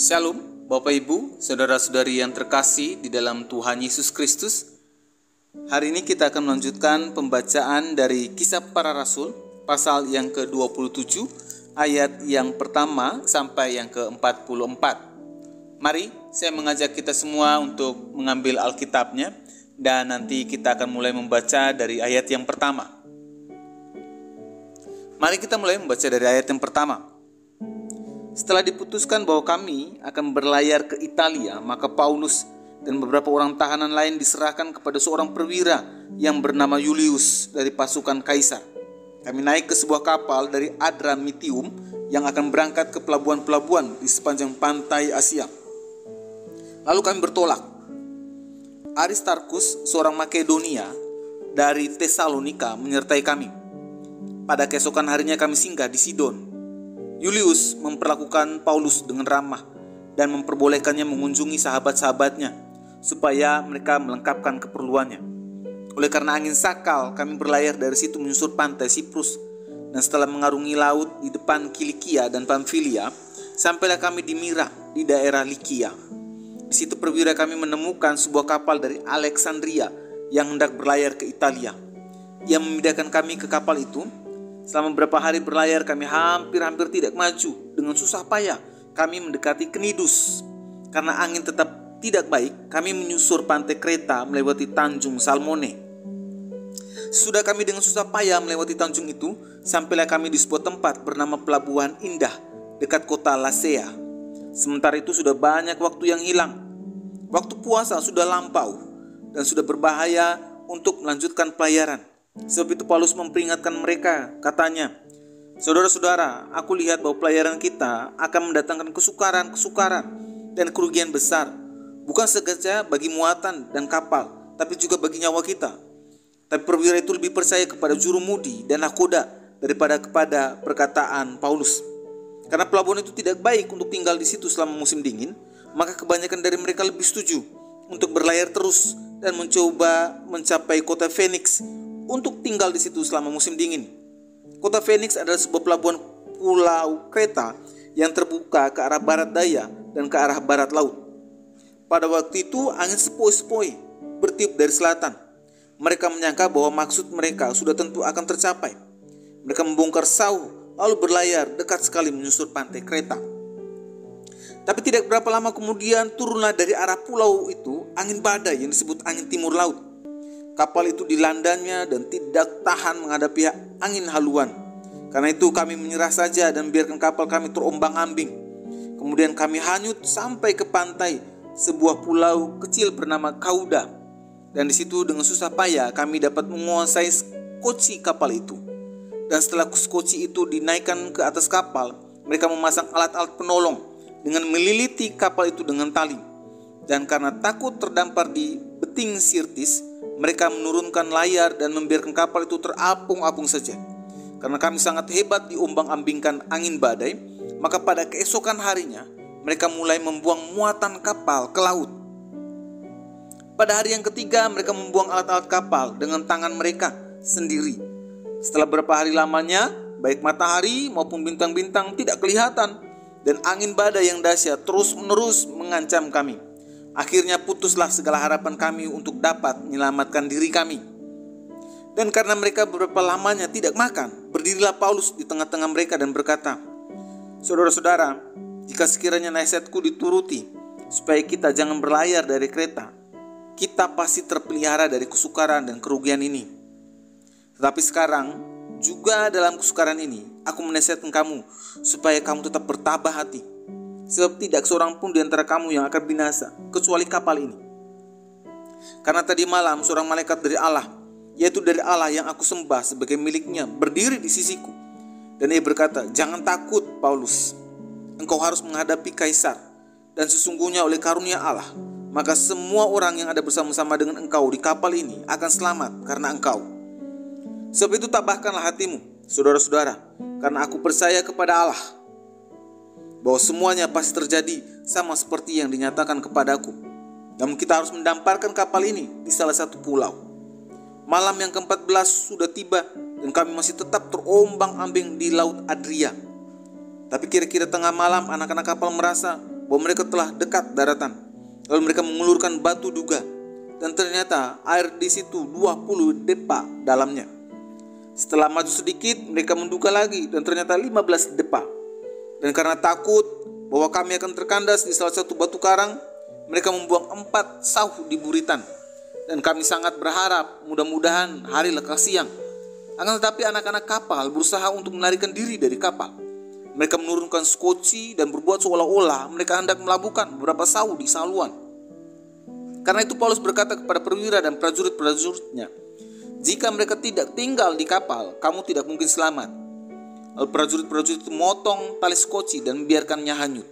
Shalom, Bapak Ibu, Saudara-saudari yang terkasih di dalam Tuhan Yesus Kristus. Hari ini kita akan melanjutkan pembacaan dari Kisah Para Rasul, pasal yang ke-27, ayat yang pertama sampai yang ke-44. Mari, saya mengajak kita semua untuk mengambil Alkitabnya, dan nanti kita akan mulai membaca dari ayat yang pertama. Mari kita mulai membaca dari ayat yang pertama. Setelah diputuskan bahwa kami akan berlayar ke Italia, maka Paulus dan beberapa orang tahanan lain diserahkan kepada seorang perwira yang bernama Julius dari pasukan Kaisar. Kami naik ke sebuah kapal dari Adramitium yang akan berangkat ke pelabuhan-pelabuhan di sepanjang pantai Asia. Lalu kami bertolak. Aristarkus, seorang Makedonia dari Tesalonika, menyertai kami. Pada keesokan harinya kami singgah di Sidon. Julius memperlakukan Paulus dengan ramah dan memperbolehkannya mengunjungi sahabat-sahabatnya supaya mereka melengkapkan keperluannya. Oleh karena angin sakal, kami berlayar dari situ menyusur pantai Siprus, dan setelah mengarungi laut di depan Kilikia dan Pamfilia, sampailah kami di Mira di daerah Likia. Di situ perwira kami menemukan sebuah kapal dari Alexandria yang hendak berlayar ke Italia. Ia memindahkan kami ke kapal itu. Selama beberapa hari berlayar, kami hampir tidak maju. Dengan susah payah kami mendekati Knidus. Karena angin tetap tidak baik, kami menyusur pantai Kreta melewati Tanjung Salmone. Sudah kami dengan susah payah melewati tanjung itu, sampailah kami di sebuah tempat bernama Pelabuhan Indah dekat kota Lasea. Sementara itu sudah banyak waktu yang hilang. Waktu puasa sudah lampau dan sudah berbahaya untuk melanjutkan pelayaran. Sebab itu Paulus memperingatkan mereka, katanya, "Saudara-saudara, aku lihat bahwa pelayaran kita akan mendatangkan kesukaran dan kerugian besar, bukan saja bagi muatan dan kapal, tapi juga bagi nyawa kita." Tapi perwira itu lebih percaya kepada jurumudi dan nakoda daripada kepada perkataan Paulus. Karena pelabuhan itu tidak baik untuk tinggal di situ selama musim dingin, maka kebanyakan dari mereka lebih setuju untuk berlayar terus dan mencoba mencapai kota Phoenix untuk tinggal di situ selama musim dingin. Kota Phoenix adalah sebuah pelabuhan pulau Kreta yang terbuka ke arah barat daya dan ke arah barat laut. Pada waktu itu angin sepoi-sepoi bertiup dari selatan. Mereka menyangka bahwa maksud mereka sudah tentu akan tercapai. Mereka membongkar sauh lalu berlayar dekat sekali menyusur pantai Kreta. Tapi tidak berapa lama kemudian turunlah dari arah pulau itu angin badai yang disebut angin timur laut. Kapal itu dilandanya dan tidak tahan menghadapi angin haluan. Karena itu kami menyerah saja dan biarkan kapal kami terombang-ambing. Kemudian kami hanyut sampai ke pantai sebuah pulau kecil bernama Kauda. Dan di situ dengan susah payah kami dapat menguasai skoci kapal itu. Dan setelah skoci itu dinaikkan ke atas kapal, mereka memasang alat-alat penolong dengan meliliti kapal itu dengan tali. Dan karena takut terdampar di beting Sirtis, mereka menurunkan layar dan membiarkan kapal itu terapung-apung saja. Karena kami sangat hebat diombang-ambingkan angin badai, maka pada keesokan harinya mereka mulai membuang muatan kapal ke laut. Pada hari yang ketiga mereka membuang alat-alat kapal dengan tangan mereka sendiri. Setelah beberapa hari lamanya, baik matahari maupun bintang-bintang tidak kelihatan, dan angin badai yang dahsyat terus-menerus mengancam kami. Akhirnya putuslah segala harapan kami untuk dapat menyelamatkan diri kami. Dan karena mereka beberapa lamanya tidak makan, berdirilah Paulus di tengah-tengah mereka dan berkata, "Saudara-saudara, jika sekiranya nasihatku dituruti, supaya kita jangan berlayar dari Kreta, kita pasti terpelihara dari kesukaran dan kerugian ini. Tetapi sekarang, juga dalam kesukaran ini, aku menasihatkan kamu, supaya kamu tetap bertabah hati. Sebab tidak seorang pun di antara kamu yang akan binasa, kecuali kapal ini. Karena tadi malam seorang malaikat dari Allah, yaitu dari Allah yang aku sembah sebagai miliknya, berdiri di sisiku. Dan ia berkata, 'Jangan takut, Paulus. Engkau harus menghadapi Kaisar. Dan sesungguhnya oleh karunia Allah, maka semua orang yang ada bersama-sama dengan engkau di kapal ini akan selamat karena engkau. Sebab itu tabahkanlah hatimu, saudara-saudara, karena aku percaya kepada Allah, bahwa semuanya pasti terjadi sama seperti yang dinyatakan kepadaku. Namun kita harus mendamparkan kapal ini di salah satu pulau.' Malam yang ke-14 sudah tiba dan kami masih tetap terombang-ambing di Laut Adria. Tapi kira-kira tengah malam anak-anak kapal merasa bahwa mereka telah dekat daratan. Lalu mereka mengulurkan batu duga, dan ternyata air di situ 20 depa dalamnya. Setelah maju sedikit, mereka menduga lagi, dan ternyata 15 depa. Dan karena takut bahwa kami akan terkandas di salah satu batu karang, mereka membuang 4 sauh di buritan. Dan kami sangat berharap mudah-mudahan hari lekas siang. Akan tetapi anak-anak kapal berusaha untuk melarikan diri dari kapal. Mereka menurunkan skoci dan berbuat seolah-olah mereka hendak melabuhkan beberapa sauh di saluan. Karena itu Paulus berkata kepada perwira dan prajurit-prajuritnya, "Jika mereka tidak tinggal di kapal, kamu tidak mungkin selamat." Lalu prajurit-prajurit itu memotong tali skoci dan membiarkannya hanyut.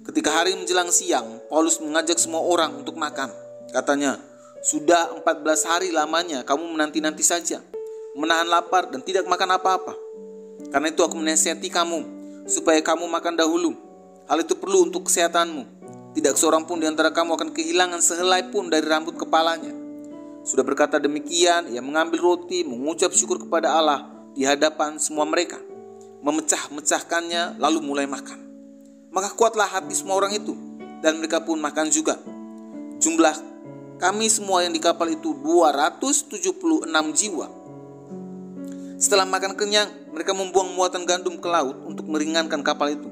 Ketika hari menjelang siang, Paulus mengajak semua orang untuk makan. Katanya, "Sudah 14 hari lamanya kamu menanti-nanti saja, menahan lapar dan tidak makan apa-apa. Karena itu aku menasihati kamu, supaya kamu makan dahulu. Hal itu perlu untuk kesehatanmu. Tidak seorang pun di antara kamu akan kehilangan sehelai pun dari rambut kepalanya." Sudah berkata demikian, ia mengambil roti, mengucap syukur kepada Allah di hadapan semua mereka, memecah-mecahkannya, lalu mulai makan. Maka kuatlah hati semua orang itu, dan mereka pun makan juga. Jumlah kami semua yang di kapal itu 276 jiwa. Setelah makan kenyang, mereka membuang muatan gandum ke laut untuk meringankan kapal itu.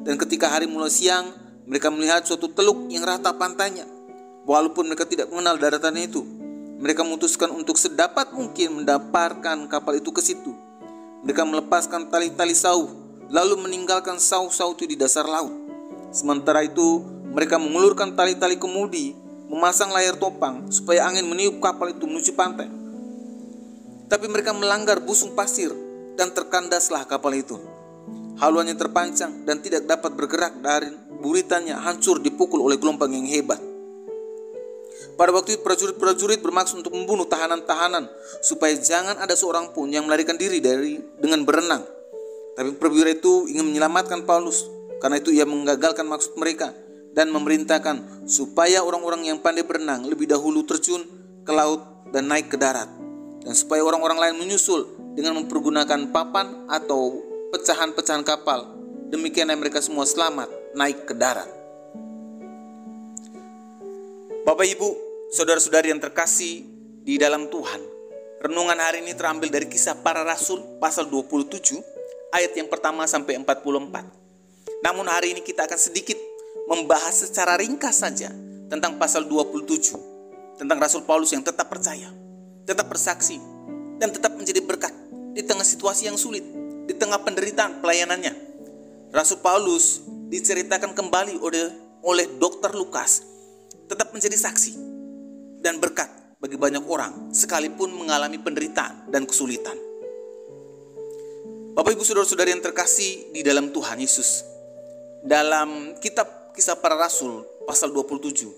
Dan ketika hari mulai siang, mereka melihat suatu teluk yang rata pantainya. Walaupun mereka tidak mengenal daratannya itu, mereka memutuskan untuk sedapat mungkin mendapatkan kapal itu ke situ. Mereka melepaskan tali-tali sauh, lalu meninggalkan sauh-sauh itu di dasar laut. Sementara itu, mereka mengulurkan tali-tali kemudi, memasang layar topang supaya angin meniup kapal itu menuju pantai. Tapi mereka melanggar busung pasir dan terkandaslah kapal itu. Haluannya terpancang dan tidak dapat bergerak dari buritannya hancur dipukul oleh gelombang yang hebat. Pada waktu itu prajurit-prajurit bermaksud untuk membunuh tahanan-tahanan supaya jangan ada seorang pun yang melarikan diri dengan berenang. Tapi perwira itu ingin menyelamatkan Paulus. Karena itu ia menggagalkan maksud mereka dan memerintahkan supaya orang-orang yang pandai berenang lebih dahulu terjun ke laut dan naik ke darat. Dan supaya orang-orang lain menyusul dengan mempergunakan papan atau pecahan-pecahan kapal. Demikian mereka semua selamat naik ke darat. Bapak, Ibu, saudara-saudari yang terkasih di dalam Tuhan, renungan hari ini terambil dari Kisah Para Rasul pasal 27 ayat yang pertama sampai 44. Namun hari ini kita akan sedikit membahas secara ringkas saja tentang pasal 27, tentang Rasul Paulus yang tetap percaya, tetap bersaksi, dan tetap menjadi berkat di tengah situasi yang sulit, di tengah penderitaan pelayanannya. Rasul Paulus diceritakan kembali oleh Dr. Lukas, tetap menjadi saksi dan berkat bagi banyak orang sekalipun mengalami penderitaan dan kesulitan. Bapak, Ibu, saudara-saudari yang terkasih di dalam Tuhan Yesus, dalam kitab Kisah Para Rasul pasal 27,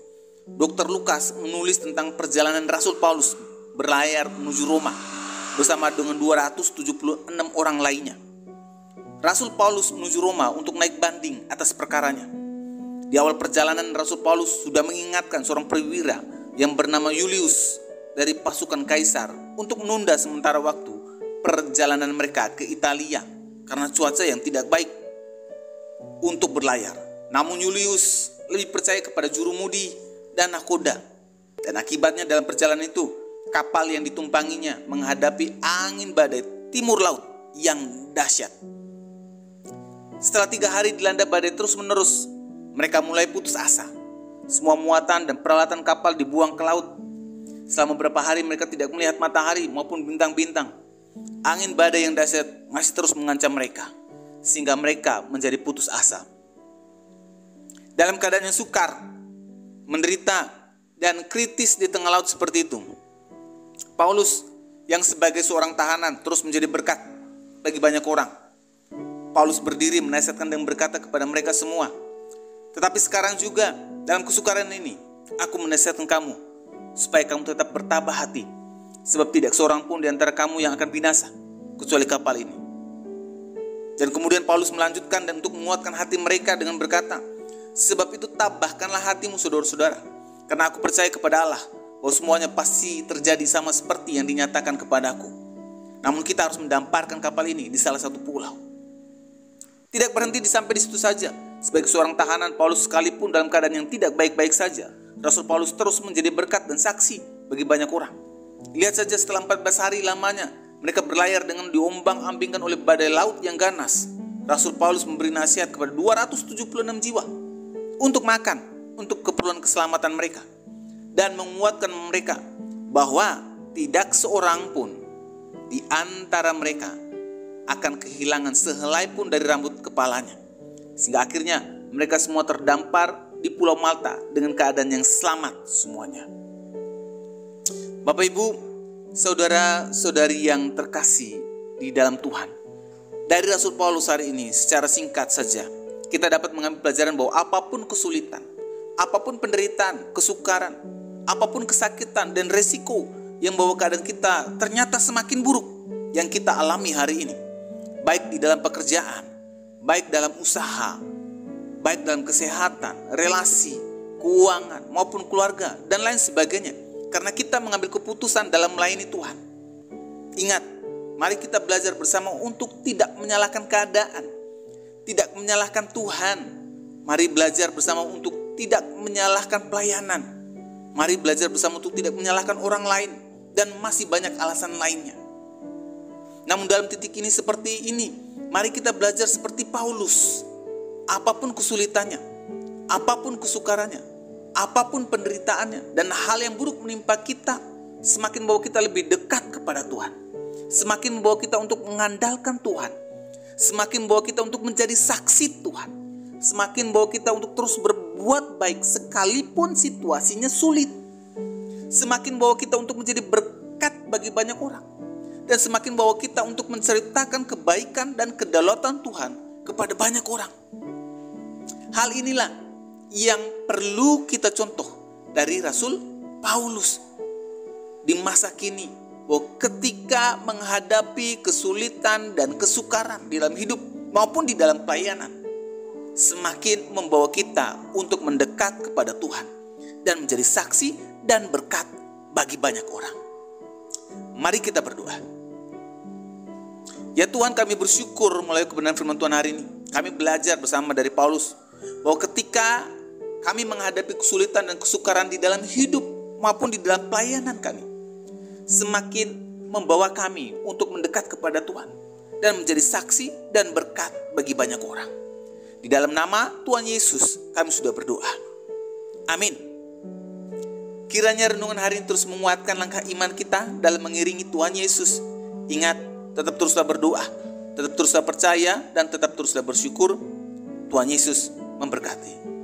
Dr. Lukas menulis tentang perjalanan Rasul Paulus berlayar menuju Roma bersama dengan 276 orang lainnya. Rasul Paulus menuju Roma untuk naik banding atas perkaranya. Di awal perjalanan, Rasul Paulus sudah mengingatkan seorang perwira yang bernama Julius dari pasukan Kaisar untuk menunda sementara waktu perjalanan mereka ke Italia karena cuaca yang tidak baik untuk berlayar. Namun Julius lebih percaya kepada jurumudi dan nakoda. Dan akibatnya dalam perjalanan itu, kapal yang ditumpanginya menghadapi angin badai timur laut yang dahsyat. Setelah 3 hari dilanda badai terus-menerus, mereka mulai putus asa. Semua muatan dan peralatan kapal dibuang ke laut. Selama beberapa hari mereka tidak melihat matahari maupun bintang-bintang. Angin badai yang dahsyat masih terus mengancam mereka, sehingga mereka menjadi putus asa. Dalam keadaan yang sukar, menderita, dan kritis di tengah laut seperti itu, Paulus yang sebagai seorang tahanan terus menjadi berkat bagi banyak orang. Paulus berdiri menasihatkan dan berkata kepada mereka semua, "Tetapi sekarang juga dalam kesukaran ini, aku menasihatkan kamu supaya kamu tetap bertabah hati, sebab tidak seorang pun di antara kamu yang akan binasa kecuali kapal ini." Dan kemudian Paulus melanjutkan dan untuk menguatkan hati mereka dengan berkata, "Sebab itu tabahkanlah hatimu, saudara-saudara, karena aku percaya kepada Allah bahwa semuanya pasti terjadi sama seperti yang dinyatakan kepadaku. Namun kita harus mendamparkan kapal ini di salah satu pulau." Tidak berhenti sampai di situ saja. Sebagai seorang tahanan Paulus sekalipun dalam keadaan yang tidak baik-baik saja, Rasul Paulus terus menjadi berkat dan saksi bagi banyak orang. Lihat saja setelah 14 hari lamanya mereka berlayar dengan diombang-ambingkan oleh badai laut yang ganas. Rasul Paulus memberi nasihat kepada 276 jiwa untuk makan, untuk keperluan keselamatan mereka, dan menguatkan mereka bahwa tidak seorang pun di antara mereka akan kehilangan sehelai pun dari rambut kepalanya. Sehingga akhirnya mereka semua terdampar di Pulau Malta dengan keadaan yang selamat semuanya. Bapak Ibu, saudara-saudari yang terkasih di dalam Tuhan, dari Rasul Paulus hari ini secara singkat saja kita dapat mengambil pelajaran bahwa apapun kesulitan, apapun penderitaan, kesukaran, apapun kesakitan dan resiko yang membawa keadaan kita ternyata semakin buruk yang kita alami hari ini, baik di dalam pekerjaan, baik dalam usaha, baik dalam kesehatan, relasi, keuangan, maupun keluarga, dan lain sebagainya. Karena kita mengambil keputusan dalam melayani Tuhan. Ingat, mari kita belajar bersama untuk tidak menyalahkan keadaan, tidak menyalahkan Tuhan. Mari belajar bersama untuk tidak menyalahkan pelayanan. Mari belajar bersama untuk tidak menyalahkan orang lain, dan masih banyak alasan lainnya. Namun dalam titik ini seperti ini, mari kita belajar seperti Paulus. Apapun kesulitannya, apapun kesukarannya, apapun penderitaannya, dan hal yang buruk menimpa kita, semakin membawa kita lebih dekat kepada Tuhan. Semakin membawa kita untuk mengandalkan Tuhan. Semakin membawa kita untuk menjadi saksi Tuhan. Semakin membawa kita untuk terus berbuat baik sekalipun situasinya sulit. Semakin membawa kita untuk menjadi berkat bagi banyak orang. Dan semakin membawa kita untuk menceritakan kebaikan dan kedaulatan Tuhan kepada banyak orang. Hal inilah yang perlu kita contoh dari Rasul Paulus di masa kini, bahwa ketika menghadapi kesulitan dan kesukaran di dalam hidup maupun di dalam pelayanan, semakin membawa kita untuk mendekat kepada Tuhan dan menjadi saksi dan berkat bagi banyak orang. Mari kita berdoa. Ya Tuhan, kami bersyukur melalui kebenaran firman Tuhan hari ini. Kami belajar bersama dari Paulus bahwa ketika kami menghadapi kesulitan dan kesukaran di dalam hidup maupun di dalam pelayanan kami, semakin membawa kami untuk mendekat kepada Tuhan dan menjadi saksi dan berkat bagi banyak orang. Di dalam nama Tuhan Yesus kami sudah berdoa. Amin. Kiranya renungan hari ini terus menguatkan langkah iman kita dalam mengiringi Tuhan Yesus. Ingat, tetap teruslah berdoa, tetap teruslah percaya, dan tetap teruslah bersyukur. Tuhan Yesus memberkati.